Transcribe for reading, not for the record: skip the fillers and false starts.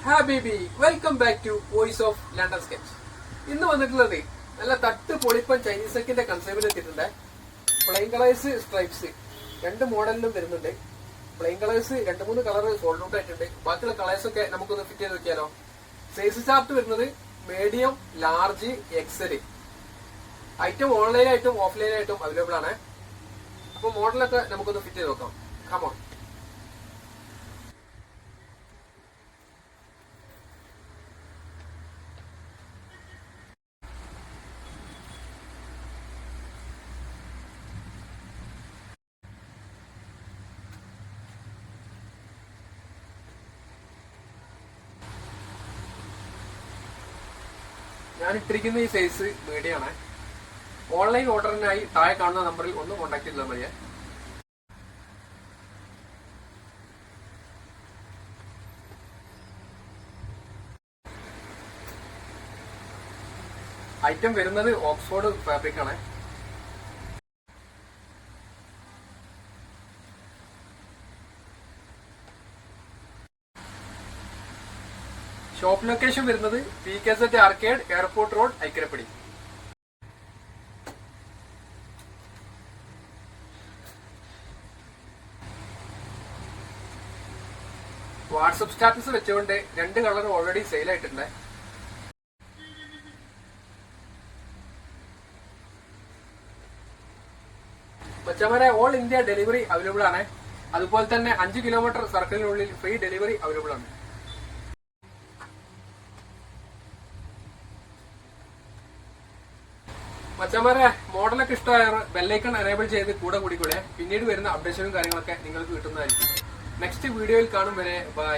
ഹാബിബി welcome back to voice of London sketch. ഇന്ന് വന്നിട്ടുള്ളത് നല്ല തട്ട് പൊളിപ്പൻ ചൈനീസ് സെക്കിന്റെ കൺസെപ്റ്റിൽ എത്തിയിട്ടുണ്ട്. പ്ലെയിൻ കളേഴ്സ് സ്ട്രൈപ്സ് രണ്ട് മോഡലിലും വരുന്നുണ്ട്. Plain colours 2-3 colour sold out ആയിട്ടുണ്ട്. ബാക്കിയുള്ള കളേഴ്സ് ഒക്കെ നമുക്കൊന്ന് ഫിറ്റ് ചെയ്ത് നോക്കിയാലോ. സൈസ് ചാർട്ട് വരുന്നത് മീഡിയം, ലാർജ്, എക്സൽ. ഐറ്റം ഓൺലൈനായിട്ടും ഓഫ്ലൈനായിട്ടും അവൈലബിൾ ആണ്. അപ്പൊ മോഡലൊക്കെ നമുക്കൊന്ന് ഫിറ്റ് ചെയ്ത് നോക്കാം. കമോൺ. ഞാൻ ഇട്ടിരിക്കുന്ന ഈ സൈസ് മീഡിയം ആണ്. ഓൺലൈൻ ഓർഡറിനായി താഴെ കാണുന്ന നമ്പറിൽ ഒന്ന് കോൺടാക്ട് ചെയ്താൽ മതിയെ. ഐറ്റം വരുന്നത് ഓക്സ്ഫോർഡ് ഫാബ്രിക് ആണ്. ഷോപ്പ് ലൊക്കേഷൻ വരുന്നത് PKZ arcade, airport road, Aikkarappadi. WhatsApp status വെച്ചുകൊണ്ട് 2 കളർ ഓൾറെഡി സെയിൽ ആയിട്ടുണ്ട്. മച്ചമാരെ ഓൾ ഇന്ത്യ ഡെലിവറി അവൈലബിൾ ആണ്. അതുപോലെ തന്നെ 5 കിലോമീറ്റർ സർക്കിളിനുള്ളിൽ ഫ്രീ ഡെലിവറി അവൈലബിൾ ആണ്. മച്ചമാരെ മോഡലൊക്കെ ഇഷ്ടമായ ബെല്ലൈക്കൺ എനേബിൾ ചെയ്ത് കൂടെ കൂടിക്കൂടെ. പിന്നീട് വരുന്ന അപ്ഡേഷനും കാര്യങ്ങളൊക്കെ നിങ്ങൾക്ക് കിട്ടുന്നതായിരിക്കും. നെക്സ്റ്റ് വീഡിയോയിൽ കാണും വരെ ബൈ.